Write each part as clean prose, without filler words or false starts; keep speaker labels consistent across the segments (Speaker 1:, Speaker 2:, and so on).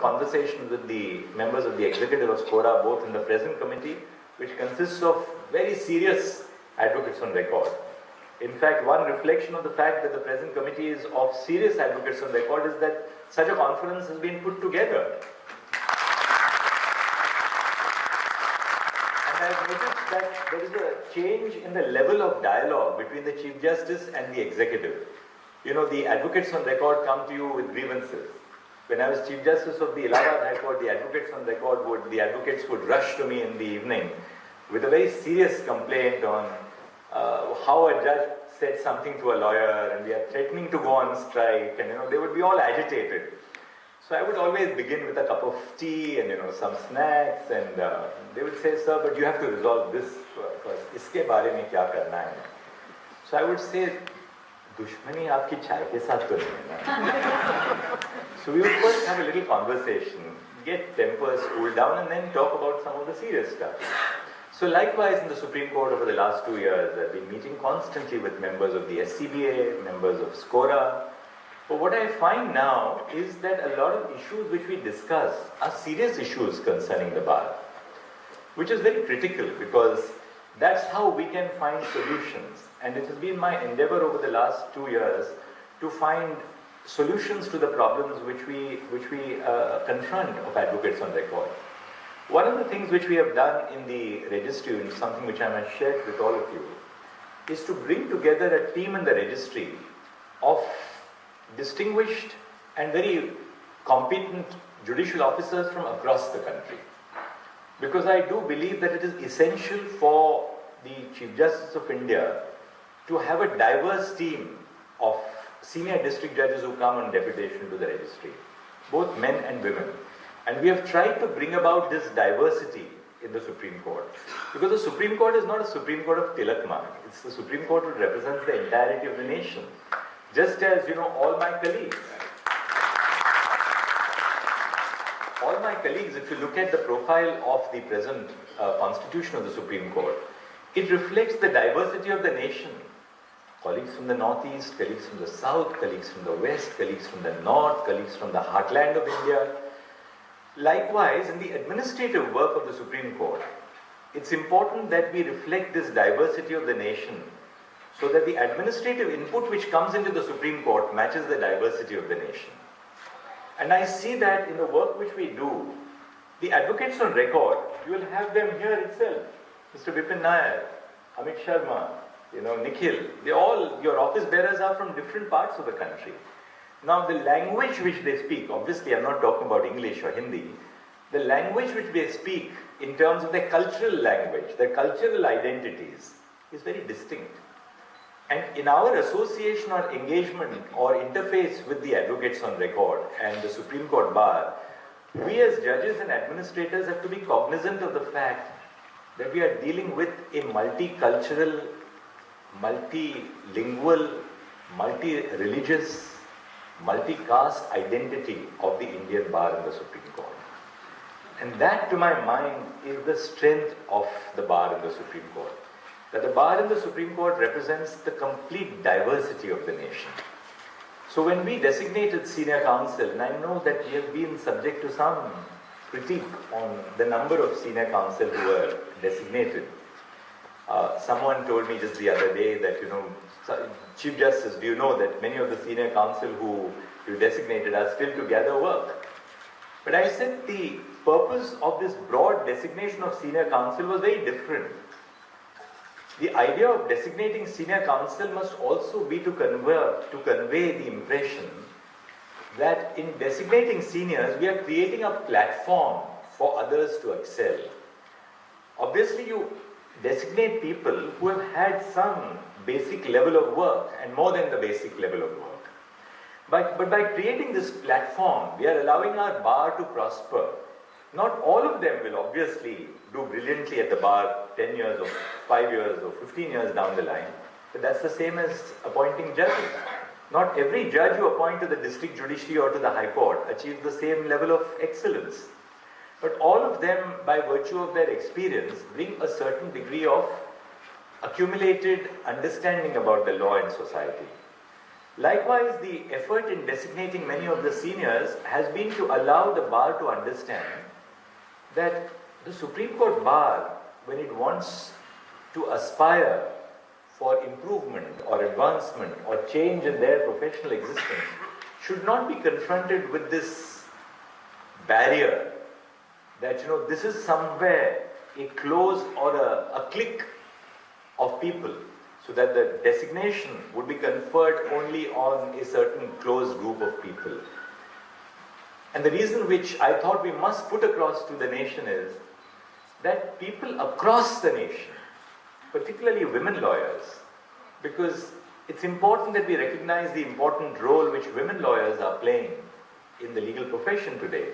Speaker 1: conversations with the members of the executive of SCORA, both in the present committee, which consists of very serious advocates on record. In fact, one reflection of the fact that the present committee is of serious advocates on record is that such a conference has been put together. And I've noticed that there is a change in the level of dialogue between the Chief Justice and the executive. You know, the advocates on record come to you with grievances. When I was Chief Justice of the Allahabad High Court, the advocates would rush to me in the evening with a very serious complaint on how a judge said something to a lawyer and we are threatening to go on strike, and they would be all agitated. So I would always begin with a cup of tea and some snacks, and they would say, "Sir, but you have to resolve this first. Iske baare mein kya karna hai?" So I would say, "Dushmani aapki chai ke saath to nahi hai na." So we would first have a little conversation, get tempers cooled down, and then talk about some of the serious stuff. So likewise in the Supreme Court over the last 2 years, I've been meeting constantly with members of the SCBA, members of SCORA. But what I find now is that a lot of issues which we discuss are serious issues concerning the bar, which is very critical because that's how we can find solutions. And it has been my endeavor over the last 2 years to find solutions to the problems which we confront of advocates on record. One of the things which we have done in the registry, and something which I must share with all of you, is to bring together a team in the registry of distinguished and very competent judicial officers from across the country. Because I do believe that it is essential for the Chief Justice of India to have a diverse team of senior district judges who come on deputation to the registry, both men and women. And we have tried to bring about this diversity in the Supreme Court. Because the Supreme Court is not a Supreme Court of Tilakmark. It's the Supreme Court that represents the entirety of the nation. Just as, all my colleagues, if you look at the profile of the present constitution of the Supreme Court, it reflects the diversity of the nation. Colleagues from the northeast, colleagues from the south, colleagues from the west, colleagues from the north, colleagues from the heartland of India. Likewise, in the administrative work of the Supreme Court, it's important that we reflect this diversity of the nation so that the administrative input which comes into the Supreme Court matches the diversity of the nation. And I see that in the work which we do, the advocates on record, you will have them here itself. Mr. Vipin Nair, Amit Sharma, Nikhil, your office bearers are from different parts of the country. Now the language which they speak, obviously I'm not talking about English or Hindi, the language which they speak in terms of their cultural language, their cultural identities is very distinct. And in our association or engagement or interface with the advocates on record and the Supreme Court bar, we as judges and administrators have to be cognizant of the fact that we are dealing with a multicultural, multilingual, multi-religious, multi-caste identity of the Indian bar in the Supreme Court. And that, to my mind, is the strength of the bar in the Supreme Court. That the bar in the Supreme Court represents the complete diversity of the nation. So when we designated senior counsel, and I know that we have been subject to some critique on the number of senior counsel who were designated. Someone told me just the other day that, Chief Justice, do you know that many of the senior counsel who you designated are still to gather work? But I said the purpose of this broad designation of senior counsel was very different. The idea of designating senior counsel must also be to convey the impression that in designating seniors, we are creating a platform for others to excel. Obviously, you designate people who have had some basic level of work and more than the basic level of work. But by creating this platform, we are allowing our bar to prosper. Not all of them will obviously do brilliantly at the bar 10 years or 5 years or 15 years down the line. But that's the same as appointing judges. Not every judge you appoint to the district judiciary or to the High Court achieves the same level of excellence. But all of them, by virtue of their experience, bring a certain degree of accumulated understanding about the law and society. Likewise, the effort in designating many of the seniors has been to allow the bar to understand that the Supreme Court bar, when it wants to aspire for improvement or advancement or change in their professional existence, should not be confronted with this barrier that, this is somewhere a close or a clique of people, so that the designation would be conferred only on a certain close group of people. And the reason which I thought we must put across to the nation is that people across the nation, particularly women lawyers, because it's important that we recognize the important role which women lawyers are playing in the legal profession today.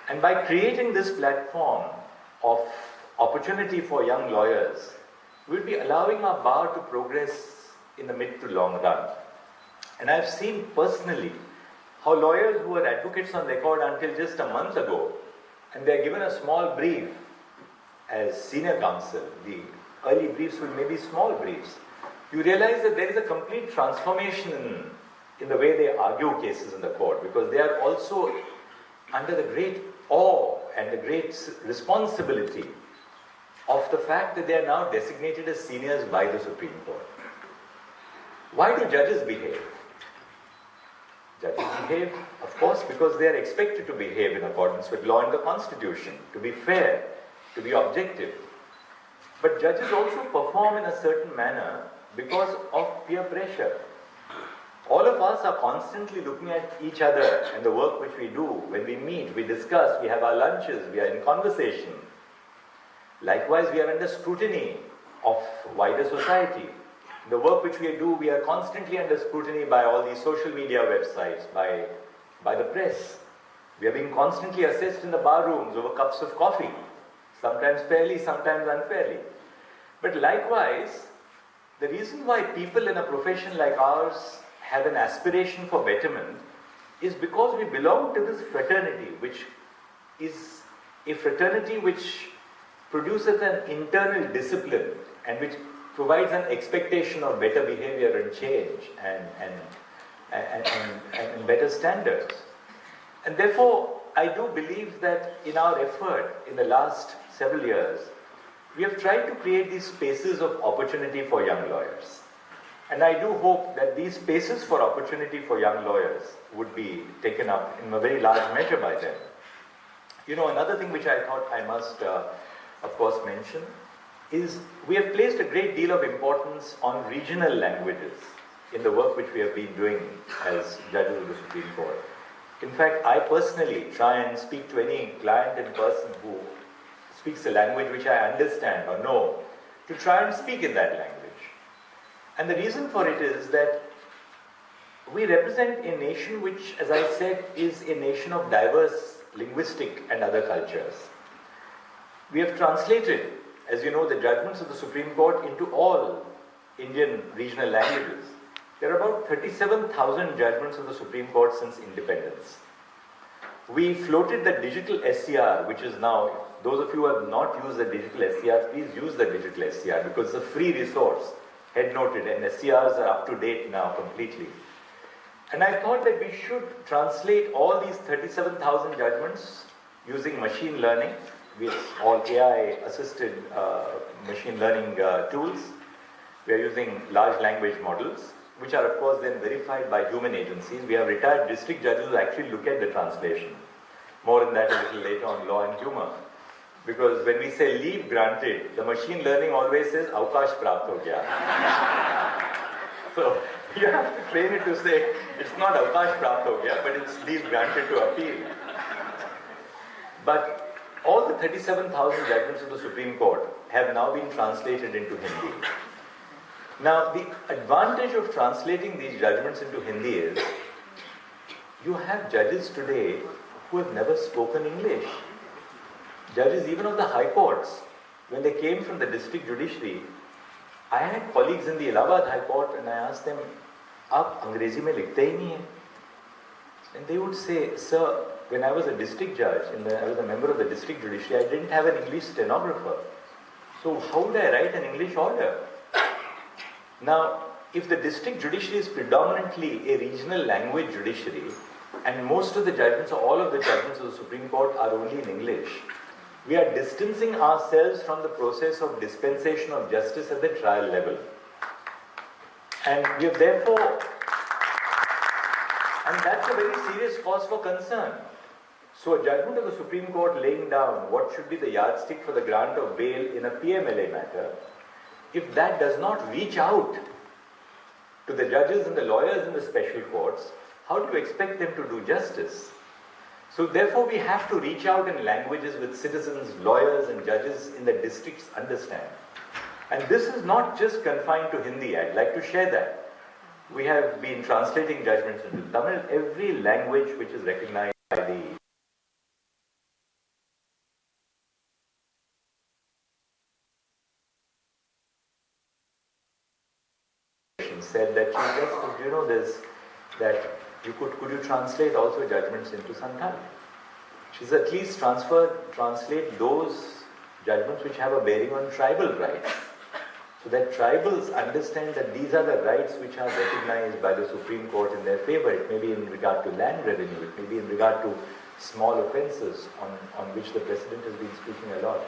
Speaker 1: And by creating this platform of opportunity for young lawyers, we'll be allowing our bar to progress in the mid to long run. And I've seen personally how lawyers who were advocates on record until just a month ago, and they're given a small brief as senior counsel, the early briefs were maybe small briefs, you realize that there is a complete transformation in the way they argue cases in the court, because they are also under the great awe and the great responsibility of the fact that they are now designated as seniors by the Supreme Court. Why do judges behave? Judges behave, of course, because they are expected to behave in accordance with law and the Constitution, to be fair, to be objective. But judges also perform in a certain manner because of peer pressure. All of us are constantly looking at each other and the work which we do. When we meet, we discuss, we have our lunches, we are in conversation. Likewise, we are under scrutiny of wider society. The work which we do, we are constantly under scrutiny by all these social media websites, by the press. We are being constantly assessed in the bar rooms over cups of coffee, sometimes fairly, sometimes unfairly. But likewise, the reason why people in a profession like ours have an aspiration for betterment is because we belong to this fraternity, which is a fraternity which produces an internal discipline and which provides an expectation of better behavior and change and better standards. And therefore, I do believe that in our effort in the last several years, we have tried to create these spaces of opportunity for young lawyers. And I do hope that these spaces for opportunity for young lawyers would be taken up in a very large measure by them. Another thing which I thought I must, of course, mention is we have placed a great deal of importance on regional languages in the work which we have been doing as judges of the Supreme Court. In fact, I personally try and speak to any client in person who speaks a language which I understand or know, to try and speak in that language. And the reason for it is that we represent a nation which, as I said, is a nation of diverse linguistic and other cultures. We have translated, as you know, the judgments of the Supreme Court into all Indian regional languages. There are about 37,000 judgments of the Supreme Court since independence. We floated the digital SCR, which is now, those of you who have not used the digital SCR, please use the digital SCR because it's a free resource, head noted, and SCRs are up to date now completely. And I thought that we should translate all these 37,000 judgments using machine learning with all AI-assisted machine learning tools. We are using large language models, which are of course then verified by human agencies. We have retired district judges who actually look at the translation. More on that a little later on Law and Humor. Because when we say leave granted, the machine learning always says avkash prapt ho gaya. So you have to train it to say it's not avkash prapt ho gaya, but it's leave granted to appeal. But all the 37,000 judgments of the Supreme Court have now been translated into Hindi. Now, the advantage of translating these judgments into Hindi is you have judges today who have never spoken English. Judges even of the high courts, when they came from the district judiciary, I had colleagues in the Allahabad High Court and I asked them, "Aap Angrezi mein likhte hi nahi hai?" And they would say, "Sir, when I was a district judge, I was a member of the district judiciary, I didn't have an English stenographer. So how would I write an English order?" Now, if the district judiciary is predominantly a regional language judiciary, and most of the judgments or all of the judgments of the Supreme Court are only in English, we are distancing ourselves from the process of dispensation of justice at the trial level. And we have therefore, and that's a very serious cause for concern. So a judgment of the Supreme Court laying down what should be the yardstick for the grant of bail in a PMLA matter, if that does not reach out to the judges and the lawyers in the special courts, how do you expect them to do justice? So therefore we have to reach out in languages which citizens, lawyers and judges in the districts understand. And this is not just confined to Hindi. I'd like to share that. We have been translating judgments into Tamil, every language which is recognized by the said that you know this, that you could you translate also judgments into Santhali? She's at least translate those judgments which have a bearing on tribal rights, so that tribals understand that these are the rights which are recognized by the Supreme Court in their favor. It may be in regard to land revenue, it may be in regard to small offences on which the President has been speaking a lot.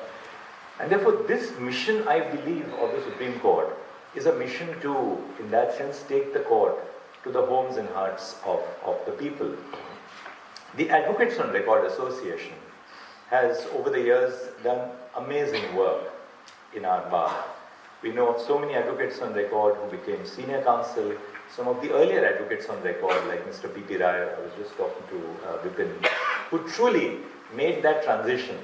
Speaker 1: And therefore this mission, I believe, of the Supreme Court is a mission to, in that sense, take the court to the homes and hearts of the people. The Advocates on Record Association has, over the years, done amazing work in our bar. We know of so many advocates on record who became senior counsel, some of the earlier advocates on record, like Mr. P.P. Rai, I was just talking to Vidhan, who truly made that transition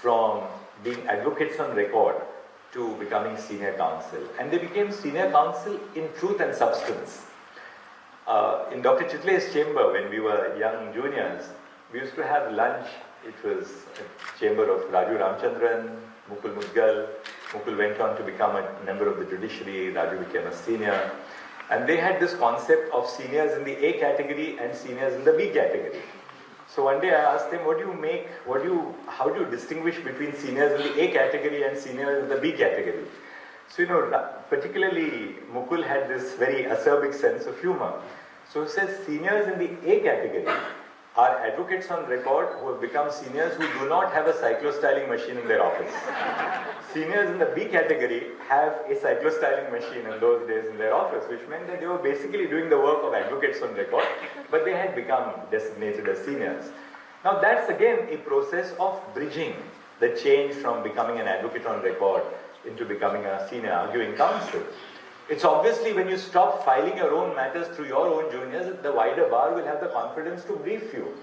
Speaker 1: from being advocates on record to becoming senior counsel. And they became senior counsel in truth and substance. In Dr. Chitle's chamber, when we were young juniors, we used to have lunch. It was a chamber of Raju Ramchandran, Mukul Mudgal. Mukul went on to become a member of the judiciary. Raju became a senior. And they had this concept of seniors in the A category and seniors in the B category. So one day I asked them, how do you distinguish between seniors in the A category and seniors in the B category? So, you know, particularly Mukul had this very acerbic sense of humor. So he says seniors in the A category are advocates on record who have become seniors who do not have a cyclostyling machine in their office. Seniors in the B category have a cyclostyling machine in those days in their office, which meant that they were basically doing the work of advocates on record, but they had become designated as seniors. Now that's again a process of bridging the change from becoming an advocate on record into becoming a senior arguing counsel. It's obviously when you stop filing your own matters through your own juniors, the wider bar will have the confidence to brief you.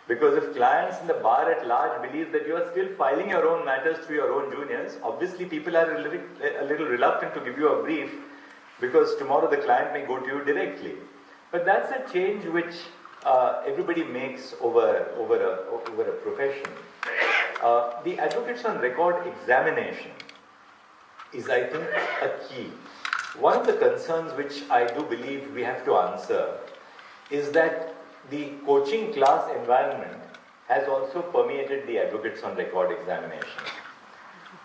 Speaker 1: Because if clients in the bar at large believe that you are still filing your own matters through your own juniors, obviously people are a little reluctant to give you a brief, because tomorrow the client may go to you directly. But that's a change which everybody makes over a profession. The Advocates on Record examination is, I think, a key. One of the concerns which I do believe we have to answer is that the coaching class environment has also permeated the Advocates on Record examination,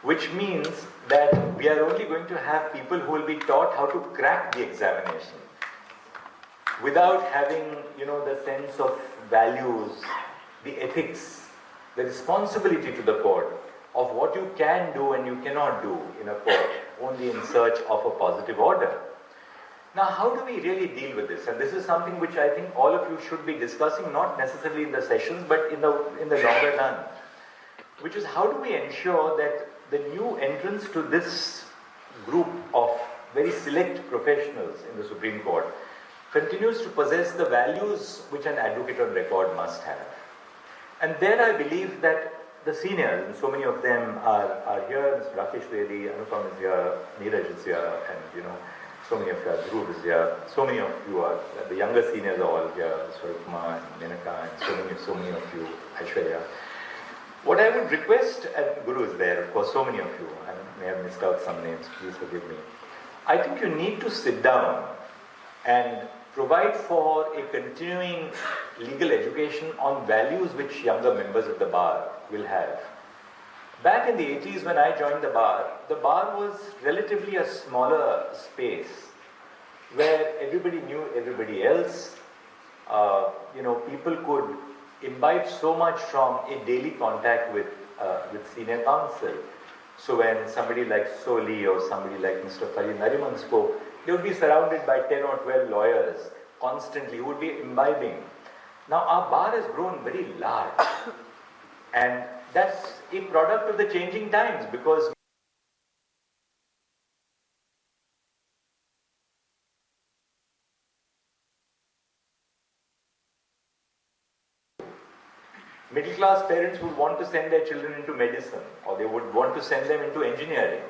Speaker 1: which means that we are only going to have people who will be taught how to crack the examination without having, you know, the sense of values, the ethics, the responsibility to the court of what you can do and you cannot do in a court, only in search of a positive order. Now, how do we really deal with this? And this is something which I think all of you should be discussing, not necessarily in the sessions, but in the longer run, which is how do we ensure that the new entrants to this group of very select professionals in the Supreme Court continues to possess the values which an advocate on record must have. And there I believe that the seniors, and so many of them are here, Mr. Rakesh Reddy, Anupam is here, Neeraj is here, and you know, so many of you are, Dhruv is here, so many of you are, the younger seniors are all here, Swarupma and Menaka, and so many of you, Aishwarya. What I would request, and Guru is there, of course, so many of you, I may have missed out some names, please forgive me. I think you need to sit down and provide for a continuing legal education on values which younger members of the bar will have. Back in the 80s when I joined the bar was relatively a smaller space where everybody knew everybody else. People could imbibe so much from a daily contact with senior counsel. So when somebody like Soli or somebody like Mr. Farid Nariman spoke, they would be surrounded by 10 or 12 lawyers constantly who would be imbibing. Now our bar has grown very large, and that's a product of the changing times, because middle class parents would want to send their children into medicine, or they would want to send them into engineering.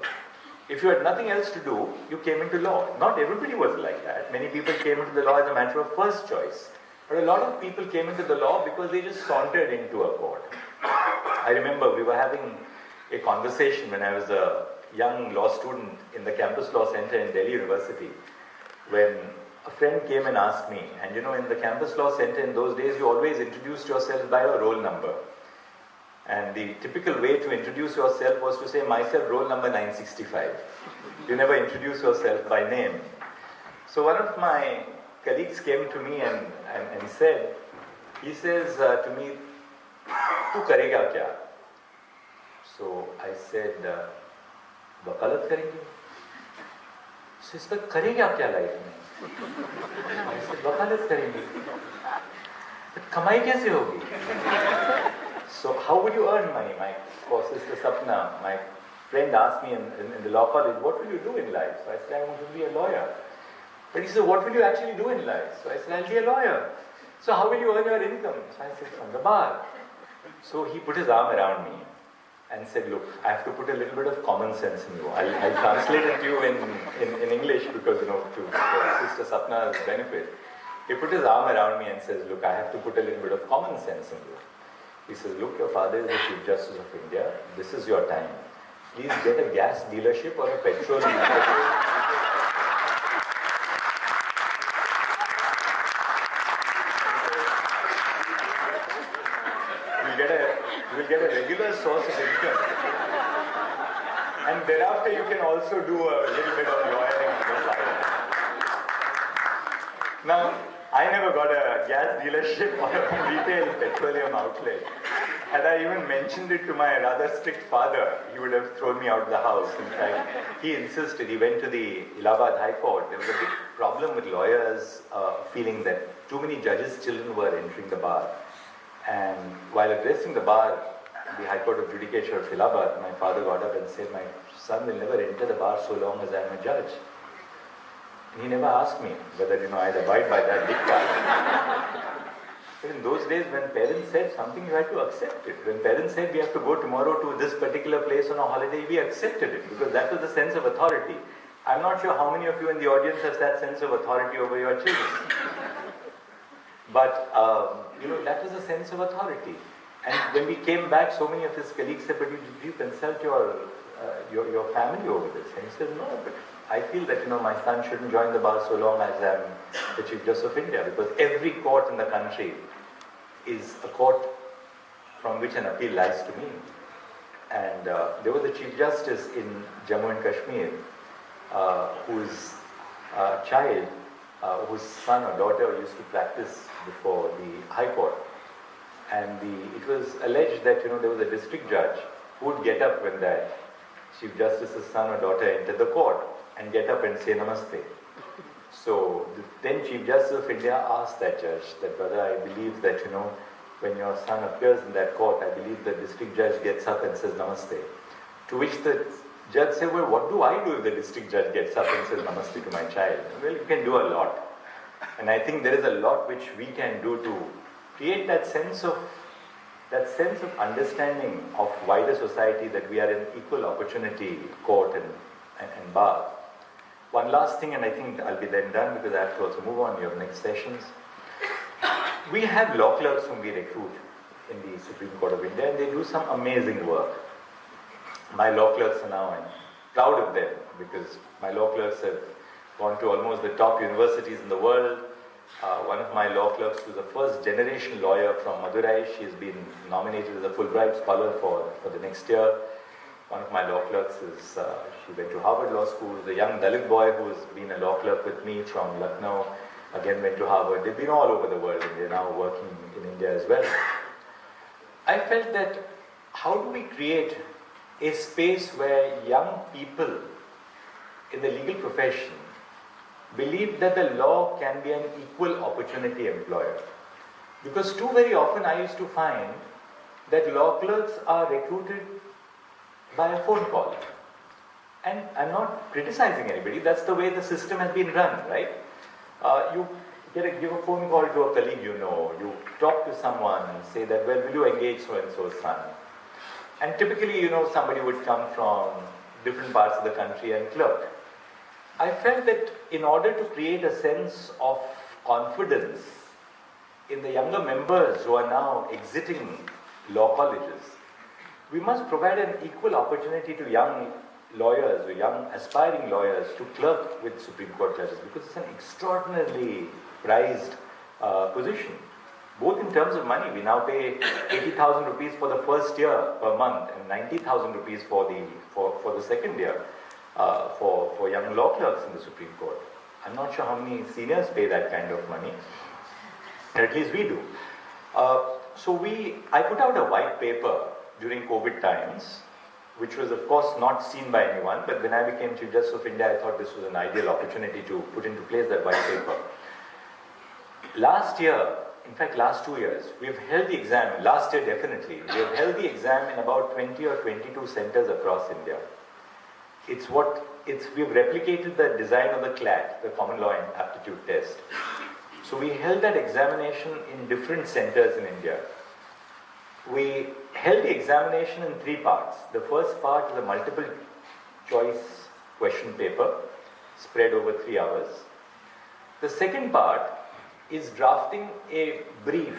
Speaker 1: If you had nothing else to do, you came into law. Not everybody was like that. Many people came into the law as a matter of first choice. But a lot of people came into the law because they just sauntered into a court. I remember we were having a conversation when I was a young law student in the Campus Law Center in Delhi University, when a friend came and asked me, and in the Campus Law Center in those days, you always introduced yourself by your roll number. And the typical way to introduce yourself was to say, myself, roll number 965. You never introduce yourself by name. So one of my colleagues came to me and said, he says to me, "Tu karega kya?" So I said, "Wakalat karenge." So he said, "Karega kya life mein?" I said, "Wakalat karenge." But kamai kaise hogi? So how would you earn money? My sister Sapna, my friend asked me in the law college, "What will you do in life?" So I said, "I want to be a lawyer." But he said, "What will you actually do in life?" So I said, "I'll be a lawyer." "So how will you earn your income?" So I said, "From the bar." So he put his arm around me and said, "Look, I have to put a little bit of common sense in you. I'll translate it to you in English because, to Sister Sapna's benefit." He put his arm around me and says, "Look, I have to put a little bit of common sense in you." He says, "Look, your father is the Chief Justice of India. This is your time. Please get a gas dealership or a petrol dealership." You will get a regular source of income. And thereafter you can also do a little bit of lawyering on the side. Now, I never got a gas dealership or a retail petroleum outlet. Had I even mentioned it to my rather strict father, he would have thrown me out of the house. In fact, he insisted. He went to the Allahabad High Court. There was a big problem with lawyers feeling that too many judges' children were entering the bar. And while addressing the bar, the High Court of Judicature of Allahabad, my father got up and said, "My son will never enter the bar so long as I am a judge." And he never asked me whether, I'd abide by that diktat. But in those days, when parents said something, you had to accept it. When parents said, "We have to go tomorrow to this particular place on a holiday," we accepted it because that was the sense of authority. I'm not sure how many of you in the audience has that sense of authority over your children. But, that was a sense of authority. And when we came back, so many of his colleagues said, "But did you consult your family over this?" And he said, "No, but I feel that, my son shouldn't join the bar so long as I'm the Chief Justice of India, because every court in the country is a court from which an appeal lies to me." And there was a Chief Justice in Jammu and Kashmir whose child, whose son or daughter used to practice before the High Court. And it was alleged that, there was a district judge who would get up when that Chief Justice's son or daughter entered the court and get up and say namaste. So the then Chief Justice of India asked that judge that, "Brother, I believe that, when your son appears in that court, I believe the district judge gets up and says namaste." To which the judge said, "Well, what do I do if the district judge gets up and says namaste to my child?" "Well, you can do a lot." And I think there is a lot which we can do to create that sense of understanding of wider society, that we are an equal opportunity court and bar. One last thing, and I think I'll be then done because I have to also move on to your next sessions. We have law clerks whom we recruit in the Supreme Court of India, and they do some amazing work. My law clerks are now, I'm proud of them because my law clerks have gone to almost the top universities in the world. One of my law clerks was a first generation lawyer from Madurai. She has been nominated as a Fulbright scholar for the next year. One of my law clerks is, she went to Harvard Law School. The young Dalit boy who's been a law clerk with me from Lucknow, again went to Harvard. They've been all over the world and they're now working in India as well. I felt that how do we create a space where young people in the legal profession believe that the law can be an equal opportunity employer? Because too very often I used to find that law clerks are recruited by a phone call. And I'm not criticizing anybody, that's the way the system has been run, right? You give a phone call to a colleague you know, you talk to someone and say that, well, will you engage so-and-so's son? And typically, you know, somebody would come from different parts of the country and clerk. I felt that in order to create a sense of confidence in the younger members who are now exiting law colleges, we must provide an equal opportunity to young lawyers or young aspiring lawyers to clerk with Supreme Court judges, because it's an extraordinarily prized position, both in terms of money. We now pay 80,000 rupees for the first year per month and 90,000 rupees for the second year for young law clerks in the Supreme Court. I'm not sure how many seniors pay that kind of money, at least we do. I put out a white paper during COVID times, which was of course not seen by anyone, but when I became Chief Justice of India, I thought this was an ideal opportunity to put into place that white paper. Last year, in fact last 2 years, we've held the exam, last year definitely, we have held the exam in about 20 or 22 centers across India. We've replicated the design of the CLAT, the Common Law and Aptitude Test. So we held that examination in different centers in India. We held the examination in 3 parts. The first part is a multiple choice question paper spread over 3 hours. The second part is drafting a brief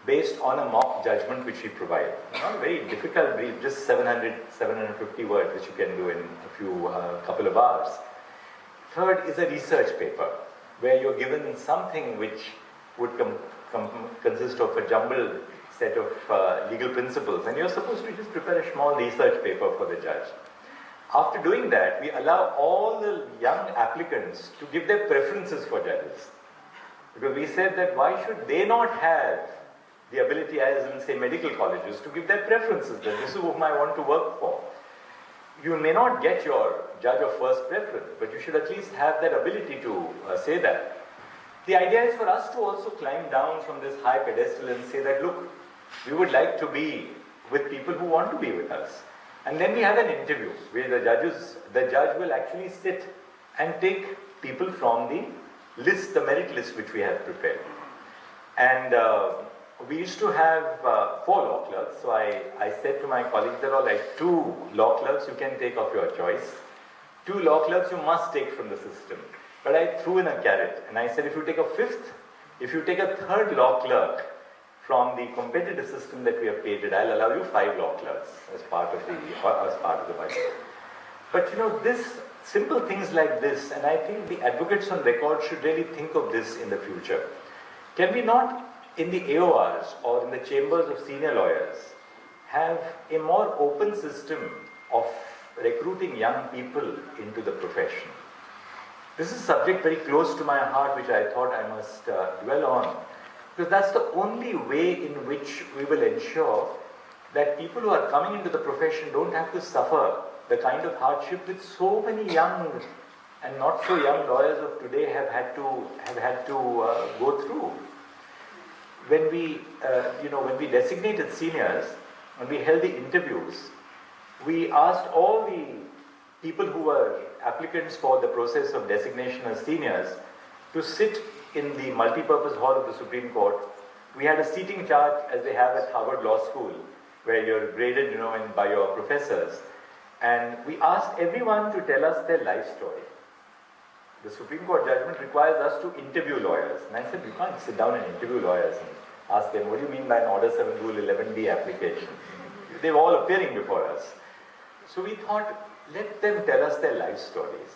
Speaker 1: based on a mock judgment which we provide. Not a very difficult brief, just 750 words which you can do in a couple of hours. Third is a research paper where you're given something which would consist of a jumbled set of legal principles, and you're supposed to just prepare a small research paper for the judge. After doing that, we allow all the young applicants to give their preferences for judges. Because we said that why should they not have the ability, as in say medical colleges, to give their preferences, that this is whom I want to work for. You may not get your judge of first preference, but you should at least have that ability to say that. The idea is for us to also climb down from this high pedestal and say that, look, we would like to be with people who want to be with us. And then we have an interview where the judge will actually sit and take people from the list, the merit list which we have prepared. And we used to have 4 law clerks, so I said to my colleagues, there are like 2 law clerks you can take of your choice, 2 law clerks you must take from the system. But I threw in a carrot and I said, if you take a 5th, if you take a 3rd law clerk from the competitive system that we have created, I'll allow you 5 law clerks as part of the budget. But you know, simple things like this, and I think the advocates on record should really think of this in the future. Can we not, in the AORs or in the chambers of senior lawyers, have a more open system of recruiting young people into the profession? This is a subject very close to my heart, which I thought I must dwell on, because that's the only way in which we will ensure that people who are coming into the profession don't have to suffer the kind of hardship which so many young and not so young lawyers of today have had to go through. When we designated seniors, when we held the interviews, we asked all the people who were applicants for the process of designation as seniors to sit in the multipurpose hall of the Supreme Court. We had a seating chart as they have at Harvard Law School, where you're graded, by your professors. And we asked everyone to tell us their life story. The Supreme Court judgment requires us to interview lawyers. And I said, you can't sit down and interview lawyers and ask them, what do you mean by an Order 7 Rule 11B application? They're all appearing before us. So we thought, let them tell us their life stories.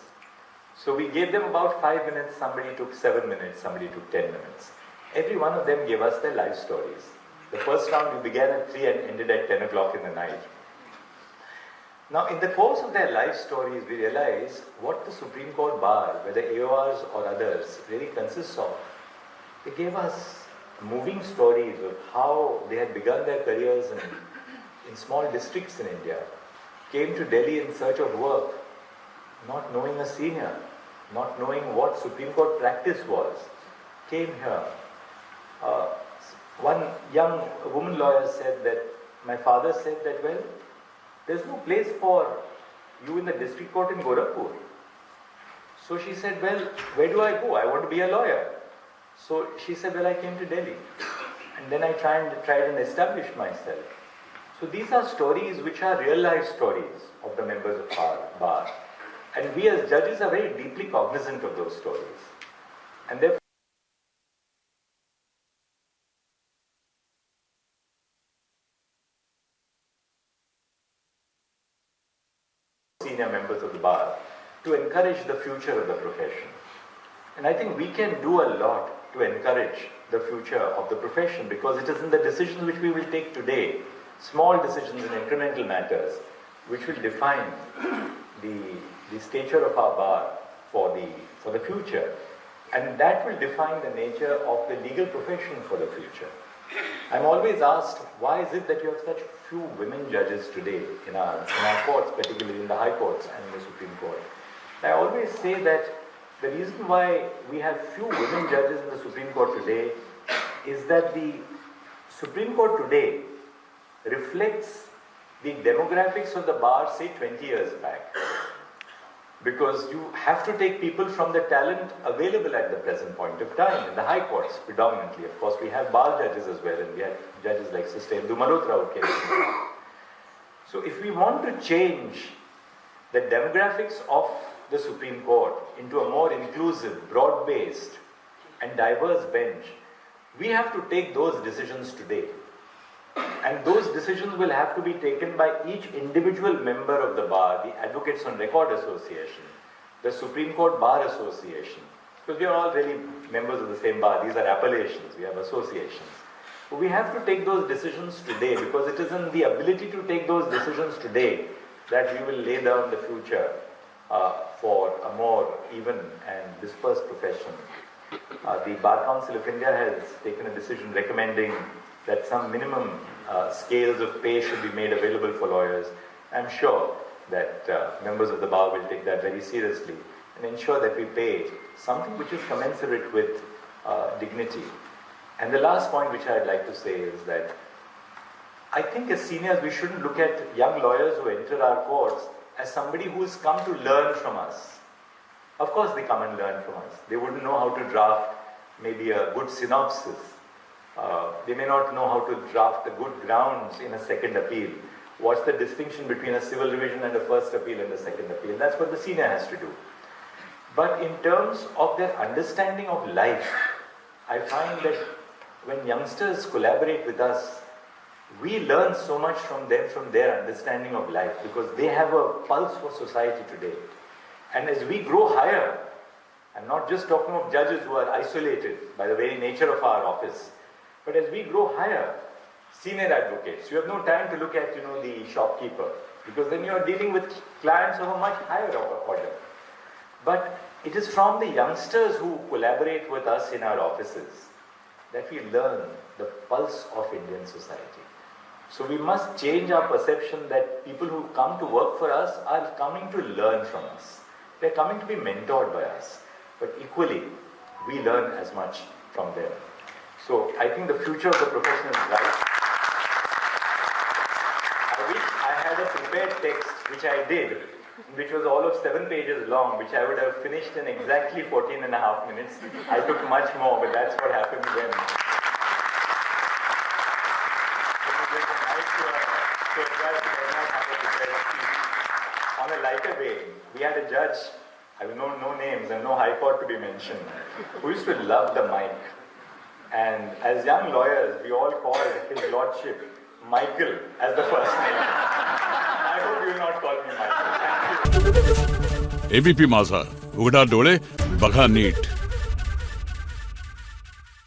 Speaker 1: So we gave them about 5 minutes, somebody took 7 minutes, somebody took 10 minutes. Every one of them gave us their life stories. The first round we began at 3 and ended at 10 o'clock in the night. Now, in the course of their life stories, we realize what the Supreme Court bar, whether AORs or others, really consists of. They gave us moving stories of how they had begun their careers in small districts in India, came to Delhi in search of work, not knowing a senior, not knowing what Supreme Court practice was, came here. One young woman lawyer said that, my father said that, well, there's no place for you in the district court in Gorakhpur. So she said, well, where do I go? I want to be a lawyer. So she said, well, I came to Delhi. And then I tried and established myself. So these are stories which are real life stories of the members of our bar. And we as judges are very deeply cognizant of those stories. And therefore, senior members of the bar to encourage the future of the profession. And I think we can do a lot to encourage the future of the profession, because it is in the decisions which we will take today, small decisions in incremental matters, which will define the stature of our bar for the future. And that will define the nature of the legal profession for the future. I'm always asked, why is it that you have such few women judges today in our courts, particularly in the high courts and in the Supreme Court? I always say that the reason why we have few women judges in the Supreme Court today is that the Supreme Court today reflects the demographics of the bar, say 20 years back. Because you have to take people from the talent available at the present point of time in the high courts predominantly. Of course, we have bar judges as well, and we have judges like Sister Indu Malhotra who came in. So if we want to change the demographics of the Supreme Court into a more inclusive, broad-based and diverse bench, we have to take those decisions today. And those decisions will have to be taken by each individual member of the bar, the Advocates on Record Association, the Supreme Court Bar Association, because we are all really members of the same bar. These are appellations, we have associations. But we have to take those decisions today, because it is in the ability to take those decisions today that we will lay down the future for a more even and dispersed profession. The Bar Council of India has taken a decision recommending that some minimum scales of pay should be made available for lawyers. I'm sure that members of the bar will take that very seriously and ensure that we pay something which is commensurate with dignity. And the last point which I'd like to say is that I think as seniors we shouldn't look at young lawyers who enter our courts as somebody who has come to learn from us. Of course they come and learn from us. They wouldn't know how to draft maybe a good synopsis. They may not know how to draft the good grounds in a second appeal. What's the distinction between a civil revision and a first appeal and a second appeal? That's what the senior has to do. But in terms of their understanding of life, I find that when youngsters collaborate with us, we learn so much from them, from their understanding of life, because they have a pulse for society today. And as we grow higher, I'm not just talking of judges who are isolated by the very nature of our office, but as we grow higher, senior advocates, you have no time to look at, the shopkeeper, because then you are dealing with clients of a much higher order. But it is from the youngsters who collaborate with us in our offices that we learn the pulse of Indian society. So we must change our perception that people who come to work for us are coming to learn from us. They're coming to be mentored by us. But equally, we learn as much from them. So I think the future of the profession is bright. I wish I had a prepared text, which I did, which was all of 7 pages long, which I would have finished in exactly 14 and a half minutes. I took much more, but that's what happened when. On a lighter vein, we had a judge, I will know no names and no high court to be mentioned, who used to love the mic. And as young lawyers, we all called his lordship Michael as the first name. I hope you will not call me Michael. Thank you.
Speaker 2: ABP Majha, उघडा डोळे बघा NEET.